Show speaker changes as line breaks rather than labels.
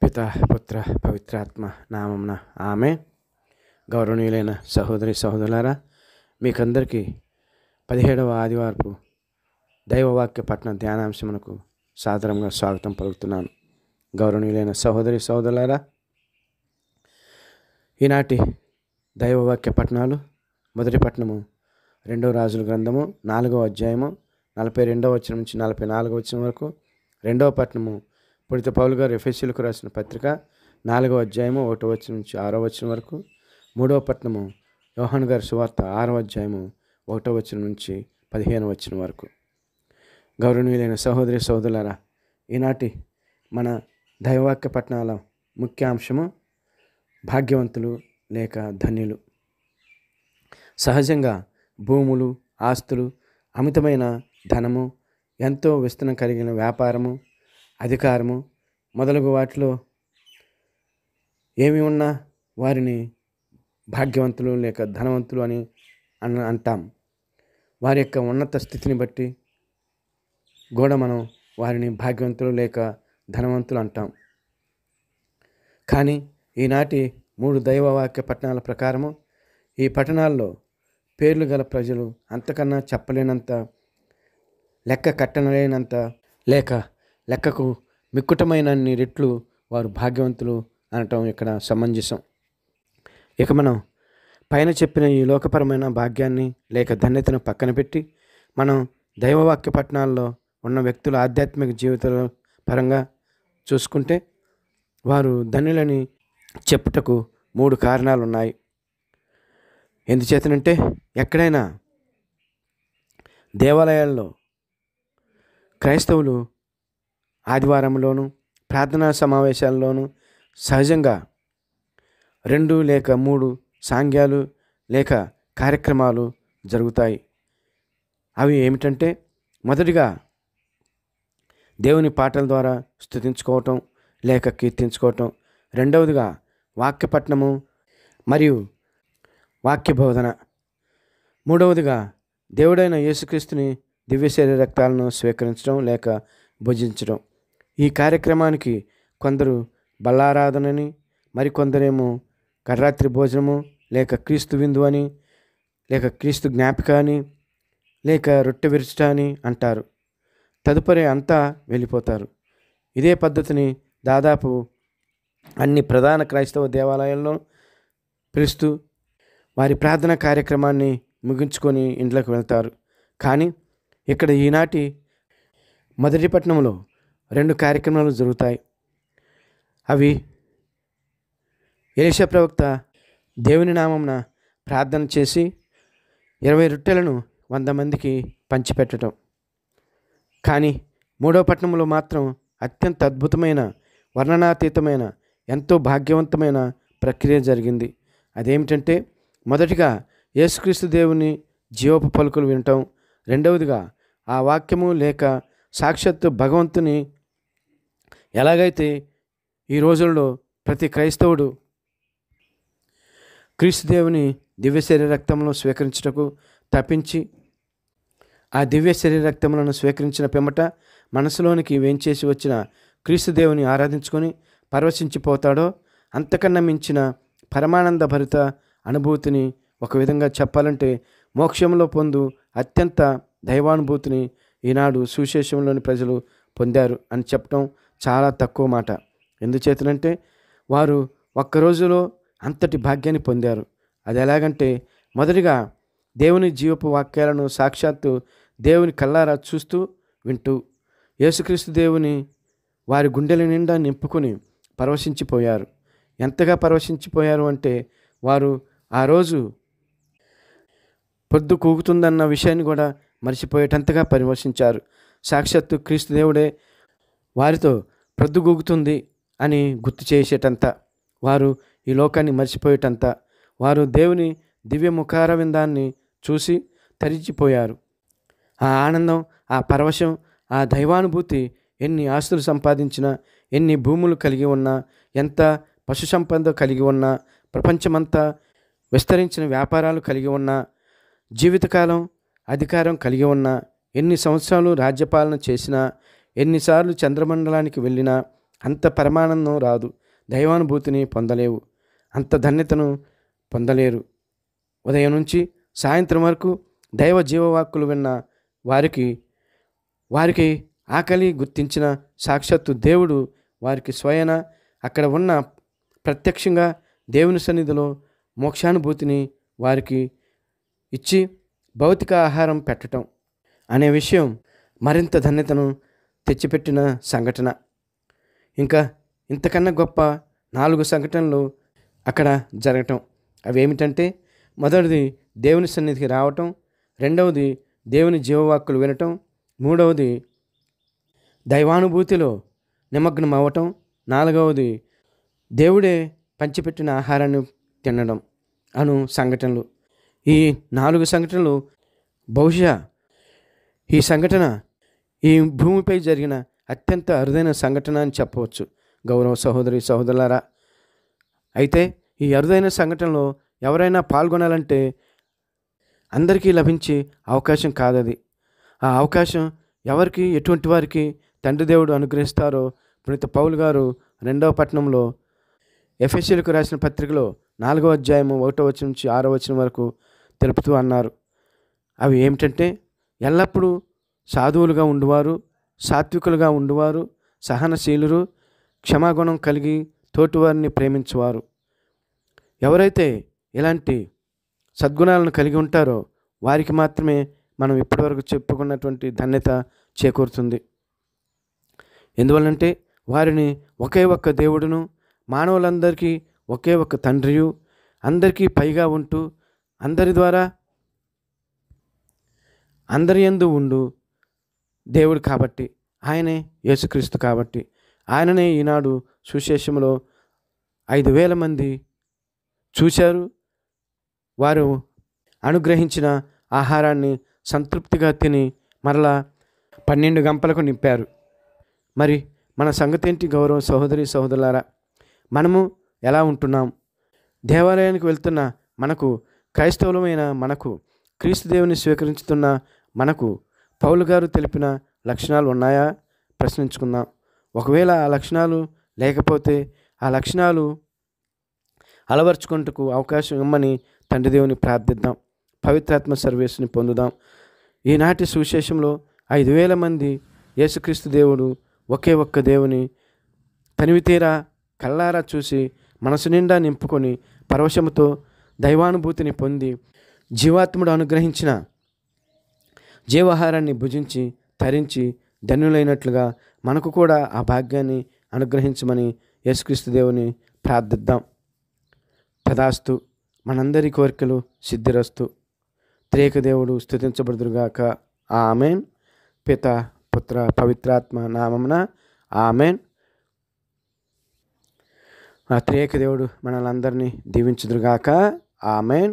పిత పుత్ర పవిత్రాత్మ నామమున ఆమె. గౌరవనీయులైన సహోదరి సహోదరులారా, మీకందరికీ 17వ ఆదివారపు దైవవాక్య పఠన ధ్యానాంశమునకు సాదరంగా స్వాగతం పలుకుతున్నాను. గౌరవనీయులైన సహోదరి సహోదరులారా, ఈనాటి దైవవాక్య పఠనాలు మొదటి పట్టణము 2వ రాజుల గ్రంథము 4వ అధ్యాయము 42వ వచనం నుంచి 44వ వచనం వరకు. 2వ పట్టణము పునీత పౌలు గారు ఎఫెసీయులకు రాసిన పత్రిక 4వ అధ్యాయము 1వ వచనం నుంచి 6వ వచనం వరకు. 3వ పట్టణము యోహాను గారి సువార్త 6వ అధ్యాయము 1వ వచనం నుంచి 15వ వచనం వరకు. గౌరవనీయులైన సహోదరి సహోదరులారా, ఈనాటి మన దైవవాక్య పట్టణాల ముఖ్యాంశము భాగ్యవంతులు లేక ధన్యులు. సహజంగా భూములు, ఆస్తులు, అమితమైన ధనము, ఎంతో విస్తరణ కలిగిన వ్యాపారము, అధికారము మొదలగు వాటిలో ఏమి ఉన్నా వారిని భాగ్యవంతులు లేక ధనవంతులు అని అంటాం. వారి యొక్క ఉన్నత స్థితిని బట్టి కూడా మనం వారిని భాగ్యవంతులు లేక ధనవంతులు అంటాం. కానీ ఈనాటి 3 దైవవాక్య పట్టణాల ప్రకారము ఈ పట్టణాల్లో పేర్లు గల ప్రజలు అంతకన్నా చెప్పలేనంత, లెక్క కట్టలేనంత, లేక లెక్కకు మిక్కుటమైనన్ని రెట్లు వారు భాగ్యవంతులు అనటం ఇక్కడ సమంజసం. ఇక మనం పైన చెప్పిన ఈ లోకపరమైన భాగ్యాన్ని లేక ధన్యతను పక్కన పెట్టి మనం దైవవాక్య పట్టణాల్లో ఉన్న వ్యక్తుల ఆధ్యాత్మిక జీవితాల పరంగా చూసుకుంటే వారు ధన్యులని చెప్పుటకు 3 కారణాలు ఉన్నాయి. ఎందుచేతనంటే ఎక్కడైనా దేవాలయాల్లో క్రైస్తవులు ఆదివారంలోను ప్రార్థనా సమావేశాల్లోనూ సహజంగా 2 లేక 3 సాంగ్యాలు లేక కార్యక్రమాలు జరుగుతాయి. అవి ఏమిటంటే, మొదటిగా దేవుని పాటల ద్వారా స్తుతించుకోవటం లేక కీర్తించుకోవటం, రెండవదిగా వాక్యపట్నము మరియు వాక్య బోధన, మూడవదిగా దేవుడైన యేసుక్రీస్తుని దివ్య శరీర రక్తాలను స్వీకరించడం లేక భుజించడం. ఈ కార్యక్రమానికి కొందరు బల్లారాధనని, మరికొందరేమో కర్రాత్రి భోజనము లేక క్రీస్తు విందు అని, లేక క్రీస్తు జ్ఞాపిక అని, లేక రొట్టె విరుచుట అని అంటారు. తదుపరి అంతా వెళ్ళిపోతారు. ఇదే పద్ధతిని దాదాపు అన్ని ప్రధాన క్రైస్తవ దేవాలయాల్లో పిలుస్తూ వారి ప్రార్థన కార్యక్రమాన్ని ముగించుకొని ఇంట్లోకి వెళ్తారు. కానీ ఇక్కడ ఈనాటి మొదటి పట్టణంలో 2 కార్యక్రమాలు జరుగుతాయి. అవి ఎలీషా ప్రవక్త దేవుని నామమున ప్రార్థన చేసి 20 రొట్టెలను 100 మందికి పంచిపెట్టడం. కానీ 3వ పట్టణంలో మాత్రం అత్యంత అద్భుతమైన, వర్ణనాతీతమైన, ఎంతో భాగ్యవంతమైన ప్రక్రియ జరిగింది. అదేమిటంటే, మొదటిగా యేసుక్రీస్తు దేవుని జీవపు పలుకులు వినటం, రెండవదిగా ఆ వాక్యము లేక సాక్షాత్తు భగవంతుని ఎలాగైతే ఈ రోజుల్లో ప్రతి క్రైస్తవుడు క్రీస్తు దేవుని దివ్య శరీర రక్తములను స్వీకరించుటకు తప్పించి ఆ దివ్య శరీర రక్తములను స్వీకరించిన పిమ్మట మనసులోనికి వేంచేసి వచ్చిన క్రీస్తు దేవుని ఆరాధించుకొని పరవశించిపోతాడో, అంతకన్నా మించిన పరమానంద భరిత అనుభూతిని, ఒక విధంగా చెప్పాలంటే మోక్షంలో పొందు అత్యంత దైవానుభూతిని ఈనాడు సువిశేషంలోని ప్రజలు పొందారు అని చెప్పడం చాలా తక్కువ మాట. ఎందుచేతనంటే వారు ఒక్కరోజులో అంతటి భాగ్యాన్ని పొందారు. అది ఎలాగంటే, మొదటిగా దేవుని జీవపు వాక్యాలను సాక్షాత్తు దేవుని కల్లారా చూస్తూ వింటూ యేసుక్రీస్తు దేవుని వారి గుండెల నిండా నింపుకొని పరవశించిపోయారు. ఎంతగా పరవశించిపోయారు అంటే, వారు ఆ రోజు పొద్దు కూగుతుందన్న విషయాన్ని కూడా మర్చిపోయేటంతగా పరవశించారు. సాక్షాత్తు క్రీస్తు దేవుడే వారితో ప్రొద్దుగూగుతుంది అని గుర్తు చేసేటంత, వారు ఈ లోకాన్ని మర్చిపోయేటంత, వారు దేవుని దివ్య ముఖార విందాన్ని చూసి తరించిపోయారు. ఆ ఆనందం, ఆ పరవశం, ఆ దైవానుభూతి ఎన్ని ఆస్తులు సంపాదించినా, ఎన్ని భూములు కలిగి ఉన్నా, ఎంత పశు సంపద కలిగి ఉన్నా, ప్రపంచమంతా విస్తరించిన వ్యాపారాలు కలిగి ఉన్నా, జీవితకాలం అధికారం కలిగి ఉన్నా, ఎన్ని సంవత్సరాలు రాజ్యపాలన చేసినా, ఎన్నిసార్లు చంద్రమండలానికి వెళ్ళినా, అంత పరమానందం రాదు. దైవానుభూతిని పొందలేవు. అంత ధన్యతను పొందలేరు. ఉదయం నుంచి సాయంత్రం వరకు దైవ జీవవాక్కులు విన్న వారికి ఆకలి గుర్తించిన సాక్షాత్తు దేవుడు వారికి స్వయన అక్కడ ఉన్న ప్రత్యక్షంగా దేవుని సన్నిధిలో మోక్షానుభూతిని వారికి ఇచ్చి భౌతిక ఆహారం పెట్టడం అనే విషయం మరింత ధన్యతను తెచ్చిపెట్టిన సంఘటన. ఇంకా ఇంతకన్నా గొప్ప 4 సంఘటనలు అక్కడ జరగటం. అవి ఏమిటంటే, మొదటిది దేవుని సన్నిధికి రావటం, రెండవది దేవుని జీవవాక్కులు వినటం, మూడవది దైవానుభూతిలో నిమగ్నం అవ్వటం, నాలుగవది దేవుడే పంచిపెట్టిన ఆహారాన్ని తినడం అను సంఘటనలు. ఈ 4 సంఘటనలు బహుశా ఈ సంఘటన ఈ భూమిపై జరిగిన అత్యంత అరుదైన సంఘటన అని చెప్పవచ్చు గౌరవ సహోదరి సహోదరులారా. అయితే ఈ అరుదైన సంఘటనలో ఎవరైనా పాల్గొనాలంటే అందరికీ లభించే అవకాశం కాదది. ఆ అవకాశం ఎవరికి, ఎటువంటి వారికి తండ్రి దేవుడు అనుగ్రహిస్తారో పునీత పౌలు గారు 2వ పట్టణంలో ఎఫెసీయులకు రాసిన పత్రికలో 4వ అధ్యాయము 1వ వచనం నుంచి 6వ వచనం వరకు తెలుపుతూ అన్నారు. అవి ఏమిటంటే, ఎల్లప్పుడూ సాధువులుగా ఉండువారు, సాత్వికులుగా ఉండువారు, సహనశీలురు, క్షమాగుణం కలిగి తోటివారిని ప్రేమించువారు. ఎవరైతే ఇలాంటి సద్గుణాలను కలిగి ఉంటారో వారికి మాత్రమే మనం ఇప్పటివరకు చెప్పుకున్నటువంటి ధన్యత చేకూరుతుంది. ఎందువల్లంటే వారిని ఒకే ఒక్క దేవుడును, మానవులందరికీ ఒకే ఒక్క తండ్రియు, అందరికీ పైగా ఉంటూ అందరి ద్వారా అందరి యందు ఉండు దేవుడు కాబట్టి, ఆయనే యేసుక్రీస్తు కాబట్టి, ఆయననే ఈనాడు సుశేషములో 5,000 మంది చూశారు. వారు అనుగ్రహించిన ఆహారాన్ని సంతృప్తిగా తిని మరలా 12 గంపలకు నింపారు. మరి మన సంగతి ఏంటి గౌరవ సహోదరి సహోదరులారా? మనము ఎలా ఉంటున్నాం? దేవాలయానికి వెళ్తున్న మనకు, క్రైస్తవులమైన మనకు, క్రీస్తు దేవుని స్వీకరించుతున్న మనకు పౌలు గారు తెలిపిన లక్షణాలు ఉన్నాయా ప్రశ్నించుకుందాం. ఒకవేళ ఆ లక్షణాలు లేకపోతే ఆ లక్షణాలు అలవర్చుకుంటకు అవకాశం ఇమ్మని తండ్రి దేవుని ప్రార్థిద్దాం. పవిత్రాత్మ సర్వేస్ని పొందుదాం. ఈనాటి సువిశేషంలో 5,000 మంది యేసుక్రీస్తు దేవుడు ఒకే ఒక్క దేవుని తనివితీరా కళ్ళారా చూసి మనసు నిండా నింపుకొని పరవశముతో దైవానుభూతిని పొంది జీవాత్ముడు అనుగ్రహించిన జీవాహారాన్ని భుజించి తరించి ధన్యులైనట్లుగా మనకు కూడా ఆ భాగ్యాన్ని అనుగ్రహించమని యేసుక్రీస్తు దేవుని ప్రార్థిద్దాం. తదాస్తు. మనందరి కోరికలు సిద్ధిరస్తు. త్రేక దేవుడు స్తుతించబడుదురుగాక. ఆమెన్. పిత పుత్ర పవిత్రాత్మ నామమున ఆమెన్. ఆ త్రేక దేవుడు మనలందరినీ దీవించుదురుగాక. ఆమెన్.